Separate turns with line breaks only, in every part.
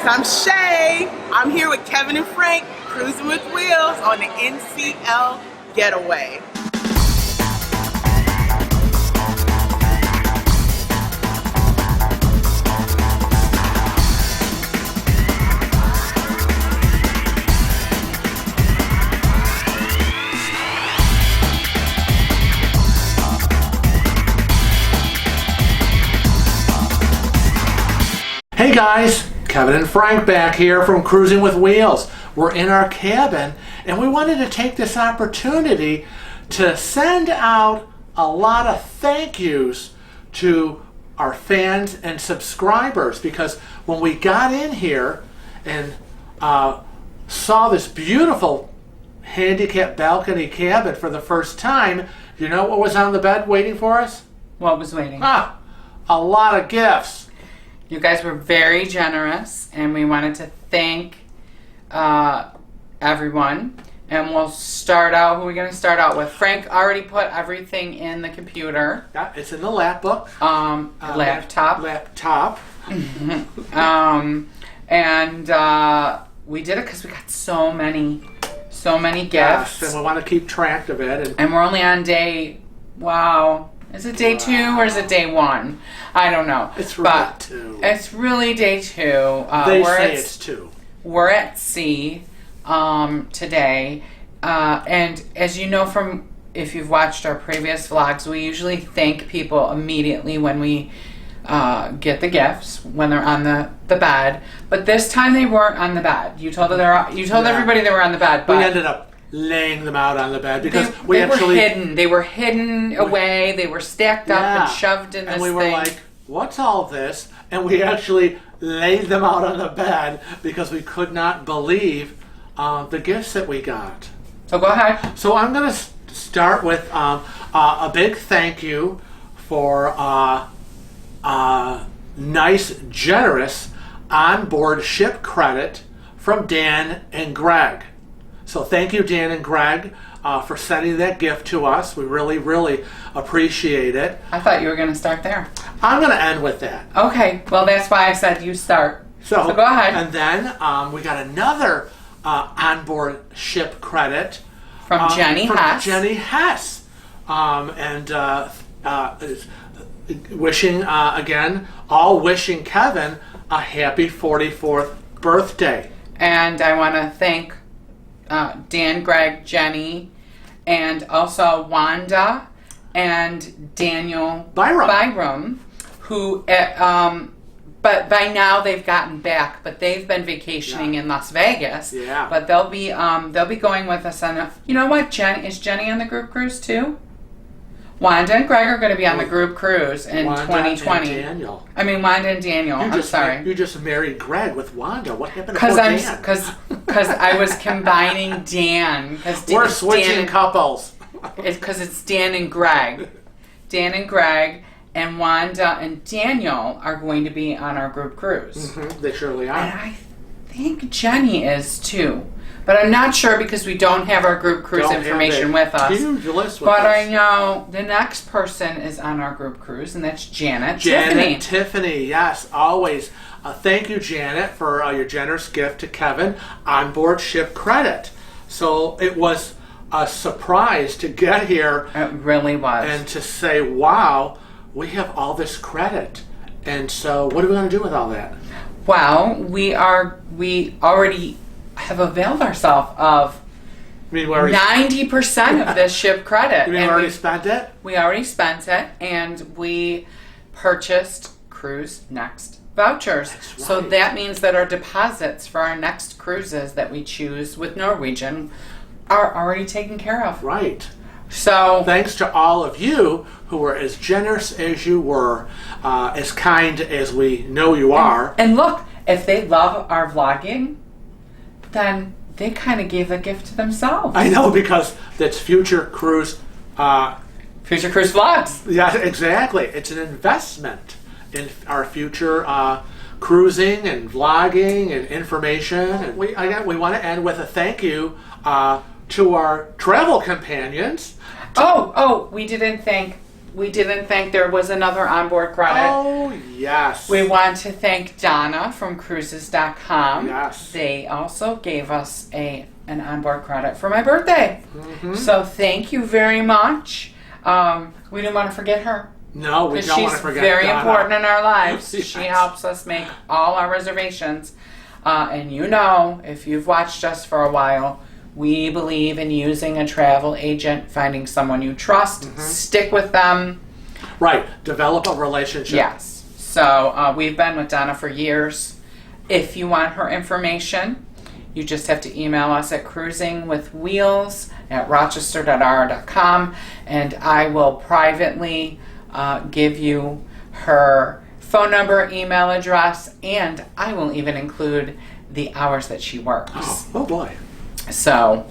I'm Shay. I'm here with Kevin and Frank, cruising with wheels on the NCL Getaway.
Hey guys, Kevin and Frank back here from Cruising with Wheels. We're in our cabin and we wanted to take this opportunity to send out a lot of thank yous to our fans and subscribers, because when we got in here and saw this beautiful handicap balcony cabin for the first time, you know what was on the bed waiting for us?
What was waiting?
A lot of gifts.
You guys were very generous, and we wanted to thank everyone. And we'll start out. Who are we going to start out with? Frank already put everything in the computer.
Yeah, it's in the lap book.
Laptop. And we did it because we got so many gifts.
Yes, and we want to keep track of it.
And we're only on day. Wow. Is it day 2 or is it day 1? I don't know.
It's really 2.
It's really day 2.
They say it's 2.
We're at sea today. And as you know from, if you've watched our previous vlogs, we usually thank people immediately when we get the gifts, when they're on the bed. But this time they weren't on the bed. You told everybody they were on the bed. But
we ended up laying them out on the bed because
they were hidden. They were hidden away. They were stacked up and shoved in this thing.
And we were like, what's all this? And we actually laid them out on the bed because we could not believe the gifts that we got.
So go ahead.
So I'm going to start with a big thank you for nice, generous onboard ship credit from Dan and Greg. So thank you, Dan and Greg, for sending that gift to us. We really, really appreciate it.
I thought you were going to start there.
I'm going to end with that.
Okay. Well, that's why I said you start. So go ahead.
And then we got another onboard ship credit
from Jenny Hess.
Jenny Hess. Wishing, again, wishing Kevin a happy 44th birthday.
And I want to thank Dan, Greg, Jenny, and also Wanda and Daniel Byram, who, but by now they've gotten back, but they've been vacationing in Las Vegas.
Yeah.
But they'll be going with us on you know what, is Jenny on the group cruise too? Wanda and Greg are going to be on the group cruise in 2020. Wanda and Daniel. I'm sorry.
You just married Greg with Wanda. What happened to Dan?
Because I was combining Dan.
We're switching couples.
Because it's Dan and Greg. Dan and Greg and Wanda and Daniel are going to be on our group cruise.
Mm-hmm. They surely are.
And I think Jenny is too. But I'm not sure because we don't have our group cruise information with us.
Huge list with
but
us.
I know the next person is on our group cruise, and that's Janet
Tiffany, yes, always. Thank you, Janet, for your generous gift to Kevin, onboard ship credit. So it was a surprise to get here.
It really was.
And to say, wow, we have all this credit. And so what are we going to do with all that?
Well, we already have availed ourselves of 90% of this ship credit.
You mean we already spent it?
We already spent it, and we purchased Cruise Next vouchers.
That's right.
So that means that our deposits for our next cruises that we choose with Norwegian are already taken care of.
Right.
So
thanks to all of you who were as generous as you were, as kind as we know you are.
And look, if they love our vlogging, then they kind of gave a gift to themselves.
I know, because that's Future Cruise.
Future Cruise Vlogs.
Yeah, exactly. It's an investment in our future cruising and vlogging and information. And we want to end with a thank you to our travel companions.
Oh, we didn't thank we didn't think there was another onboard credit.
Oh, yes.
We want to thank Donna from cruises.com.
Yes.
They also gave us an onboard credit for my birthday.
Mm-hmm.
So thank you very much. We didn't want to forget her.
No, we don't want to forget
She's very
Donna.
important in our lives.
Yes.
She helps us make all our reservations. And you know, if you've watched us for a while, we believe in using a travel agent, finding someone you trust, stick with them.
Right. Develop a relationship.
Yes. So we've been with Donna for years. If you want her information, you just have to email us at cruisingwithwheels@rochester.r.com, and I will privately give you her phone number, email address, and I will even include the hours that she works.
Oh boy.
So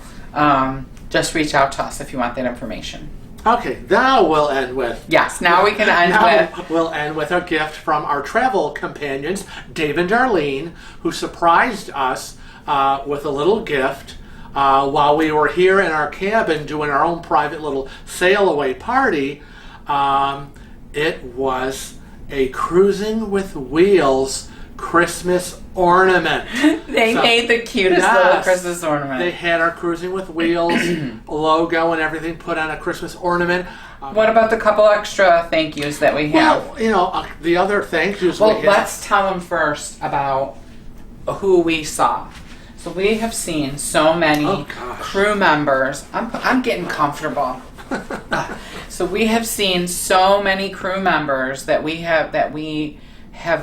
just reach out to us if you want that information.
Okay, now we'll end with...
Yes, now we can end with...
We'll end with a gift from our travel companions, Dave and Darlene, who surprised us with a little gift while we were here in our cabin doing our own private little sail-away party. It was a Cruising with Wheels Christmas ornament.
They made the cutest little Christmas ornament.
They had our Cruising with Wheels logo and everything put on a Christmas ornament.
What about the couple extra thank yous that we have?
Well, you know, the other thank yous
Well,
we have.
let's tell them first about who we saw. So we have seen so many crew members. I'm getting comfortable. So we have seen so many crew members that we have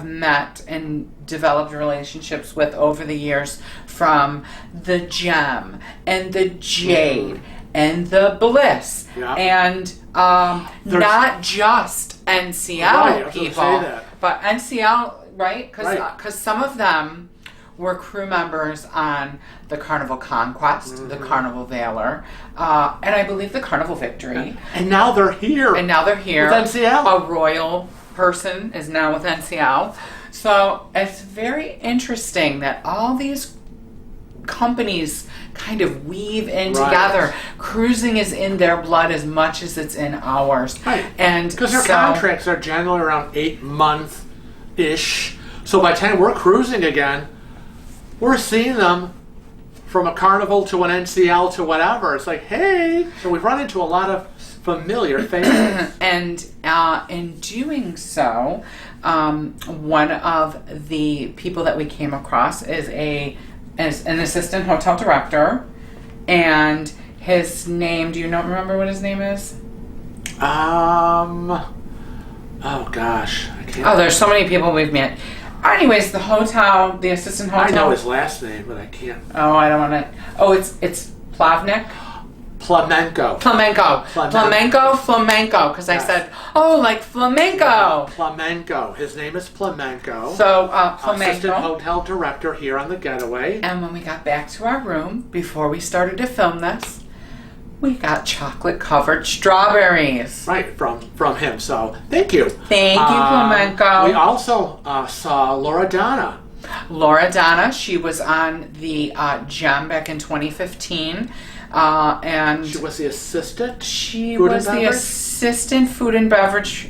met and developed relationships with over the years, from the Gem and the Jade and the Bliss, and not just NCL people, but NCL, right? Because some of them were crew members on the Carnival Conquest, the Carnival Valor, and I believe the Carnival Victory.
And now they're here.
With
NCL.
A royal person is now with NCL. So it's very interesting that all these companies kind of weave in together. Cruising is in their blood as much as it's in ours.
Right.
And
because their contracts are generally around 8 months-ish. So by the time we're cruising again, we're seeing them from a Carnival to an NCL to whatever. It's like, hey. So we've run into a lot of familiar faces.
And in doing so, one of the people that we came across is an assistant hotel director, and his name, do you remember what his name is?
Oh gosh, I can't.
Oh, there's so many people we've met. Anyways, the assistant hotel.
I know his last name, but I can't.
Oh, I don't want to. Oh, it's Plavnik.
Flamenco.
Because I said, oh, like flamenco.
Flamenco. His name is Flamenco.
So, Flamenco.
Assistant hotel director here on the Getaway.
And when we got back to our room, before we started to film this, we got chocolate-covered strawberries.
Right, from him. So, thank you.
Thank you, Flamenco.
We also saw Laura Donna.
She was on the Gem back in 2015. And
she was the assistant.
She was the assistant food and beverage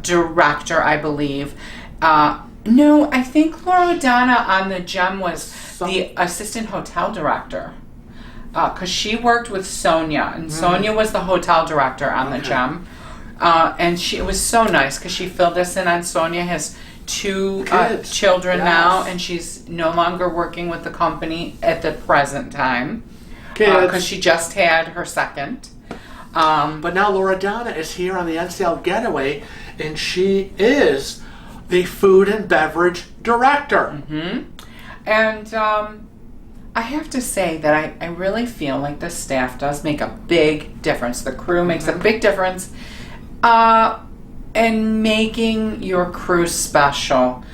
director, I believe. No, I think Laura Donna on the Gem was the assistant hotel director, because she worked with Sonia, and Sonia was the hotel director on the Gem. And it was so nice because she filled us in on Sonia. Has 2 children now, and she's no longer working with the company at the present time. Because she just had her second.
But now Laura Donna is here on the NCL Getaway, and she is the food and beverage director.
And I have to say that I really feel like the staff does make a big difference. The crew makes a big difference in making your cruise special.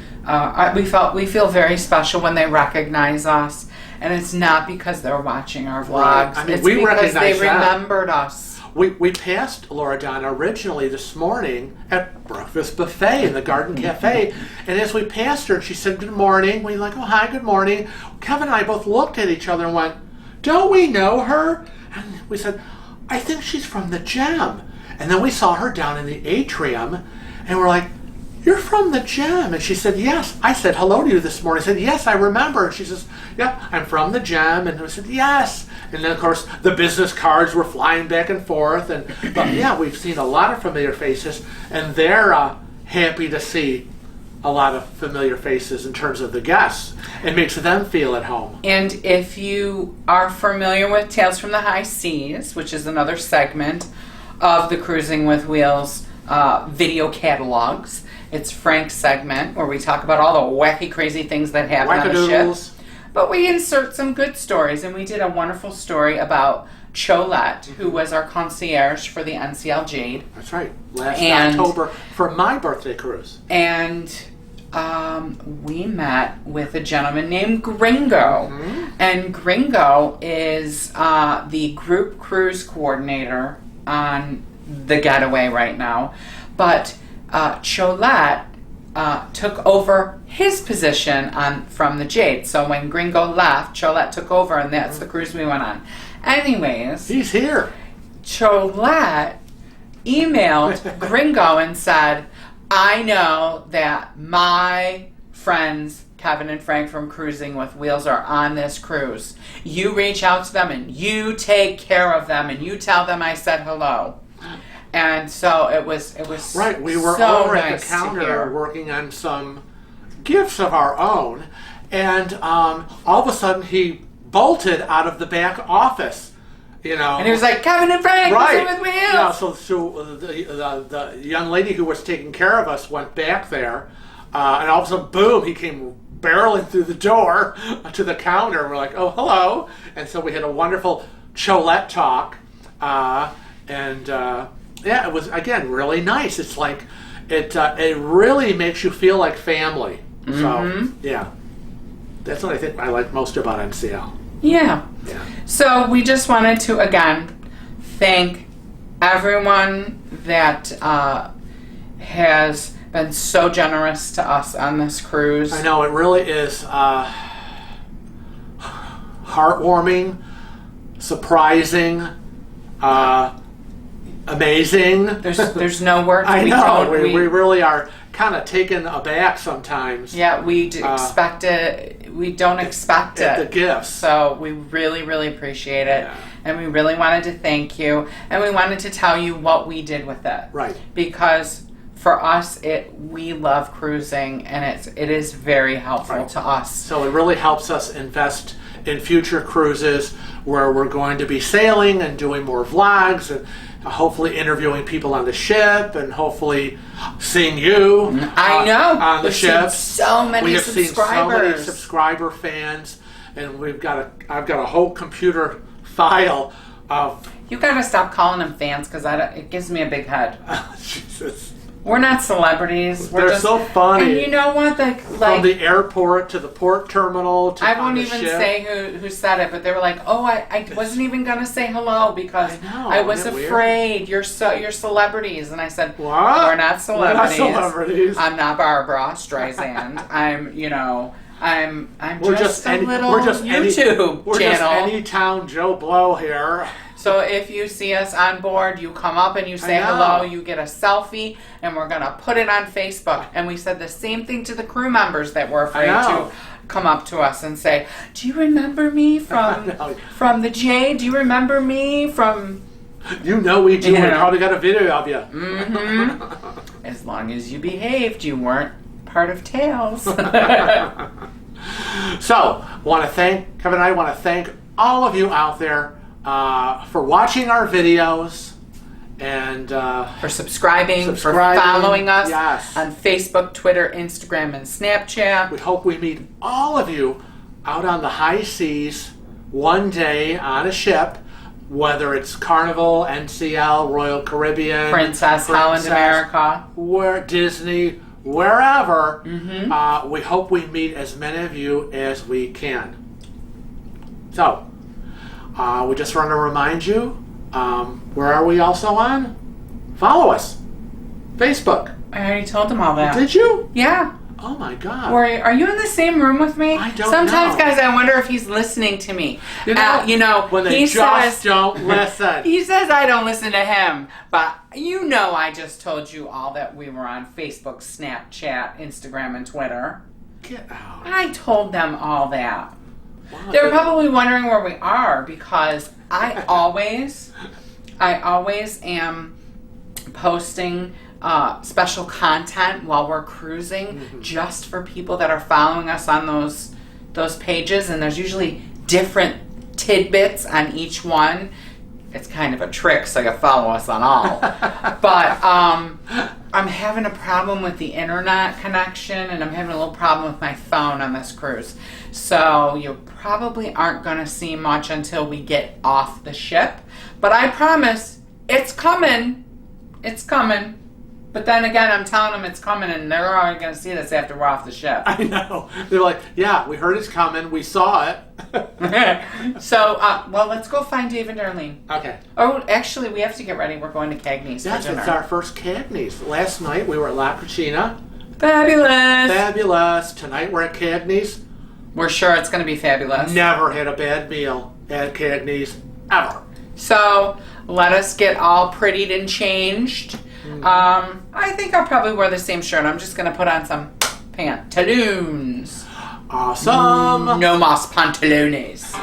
We feel very special when they recognize us. And it's not because they're watching our vlogs.
Right. I mean,
it's because they remembered us.
We passed Laura Donna originally this morning at Breakfast Buffet in the Garden Cafe. And as we passed her, she said, good morning. We like, oh, hi, good morning. Kevin and I both looked at each other and went, don't we know her? And we said, I think she's from the Gem. And then we saw her down in the atrium, and we're like, "You're from the gym." And she said, "Yes." I said hello to you this morning. I said, "Yes, I remember." And she says, "Yep, I'm from the gym." And I said, "Yes." And then, of course, the business cards were flying back and forth. But yeah, we've seen a lot of familiar faces, and they're happy to see a lot of familiar faces in terms of the guests. It makes them feel at home.
And if you are familiar with Tales from the High Seas, which is another segment of the Cruising with Wheels video catalogs, it's Frank's segment where we talk about all the wacky, crazy things that happen on the ship. But we insert some good stories, and we did a wonderful story about Cholette, who was our concierge for the NCL Jade.
That's right. Last October for my birthday cruise.
And we met with a gentleman named Gringo. And Gringo is the group cruise coordinator on the Getaway right now. But Cholette took over his position from the Jade. So when Gringo left, Cholette took over, and that's the cruise we went on. Anyways,
he's here.
Cholette emailed Gringo and said, "I know that my friends Kevin and Frank from Cruising with Wheels are on this cruise. You reach out to them and you take care of them and you tell them I said hello." And so it was
right. We were
so
over
nice
at the counter working on some gifts of our own, and all of a sudden he bolted out of the back office, and
he was like, "Kevin and Frank,
right
with Wheels."
Yeah. So the young lady who was taking care of us went back there, and all of a sudden, boom! He came barreling through the door to the counter. And we're like, "Oh, hello!" And so we had a wonderful Cholette talk, yeah, it was again really nice. It's like it really makes you feel like family. So yeah, that's what I think I like most about NCL.
Yeah.
Yeah.
So we just wanted to again thank everyone that has been so generous to us on this cruise.
I know it really is heartwarming, surprising, amazing.
There's no words.
I know. We really are kind of taken aback sometimes.
Yeah, we expect it. We don't expect it.
The gifts.
So we really, really appreciate it.
Yeah.
And we really wanted to thank you. And we wanted to tell you what we did with it.
Right.
Because for us, we love cruising, and it is very helpful to us.
So it really helps us invest in future cruises where we're going to be sailing and doing more vlogs and hopefully interviewing people on the ship and hopefully seeing you
I know
on the ship.
So many
we have
subscribers.
seen so many subscriber fans, and I've got a whole computer file of.
You gotta stop calling them fans because it gives me a big head.
Jesus.
We're not celebrities.
They're so funny.
And you know what?
From the airport to the port terminal to
I won't
the
even
ship.
say who said it, but they were like, "Oh, I wasn't even gonna say hello because I was afraid. You're celebrities." And I said,
"What?
We're not celebrities.
We're not celebrities.
I'm not Barbara Streisand. I'm just a little YouTube channel.
We're just any town Joe Blow here."
So if you see us on board, you come up and you say hello, you get a selfie, and we're going to put it on Facebook. And we said the same thing to the crew members that were afraid to come up to us and say, "Do you remember me from the Jade? Do you remember me from..."
You know we do. We probably got a video of you.
Mm-hmm. As long as you behaved, you weren't part of Tales.
So, Kevin and I want to thank all of you out there for watching our videos and
for subscribing, for following us
yes.
on Facebook, Twitter, Instagram, and Snapchat.
We hope we meet all of you out on the high seas one day on a ship, whether it's Carnival, NCL, Royal Caribbean,
Princess Holland America,
Disney, wherever. We hope we meet as many of you as we can. So, we just want to remind you, where are we also on? Follow us. Facebook.
I already told them all that.
Did you?
Yeah.
Oh my God.
Or are you in the same room with me?
I don't
Sometimes,
know.
guys, I wonder if he's listening to me.
When they
he
just
says,
don't listen.
He says I don't listen to him, but I just told you all that we were on Facebook, Snapchat, Instagram, and Twitter.
Get out.
I told them all that.
Wow.
They're probably wondering where we are because I always am posting special content while we're cruising, just for people that are following us on those pages, and there's usually different tidbits on each one. It's kind of a trick, so you follow us on all. But I'm having a problem with the internet connection, and I'm having a little problem with my phone on this cruise. So you probably aren't going to see much until we get off the ship. But I promise, it's coming. It's coming. But then again, I'm telling them it's coming, and they're already going to see this after we're off the ship.
I know. They're like, yeah, we heard it's coming. We saw it.
So, let's go find Dave and Darlene.
Okay.
Oh, actually, we have to get ready. We're going to Cagney's for
Yes,
dinner.
it's our first Cagney's. Last night we were at La Cucina.
Fabulous.
Fabulous. Tonight we're at Cagney's.
We're sure it's going to be fabulous.
Never had a bad meal at Cagney's, ever.
So, let us get all prettied and changed. I think I'll probably wear the same shirt. I'm just going to put on some pantaloons.
Awesome.
No mas pantalones.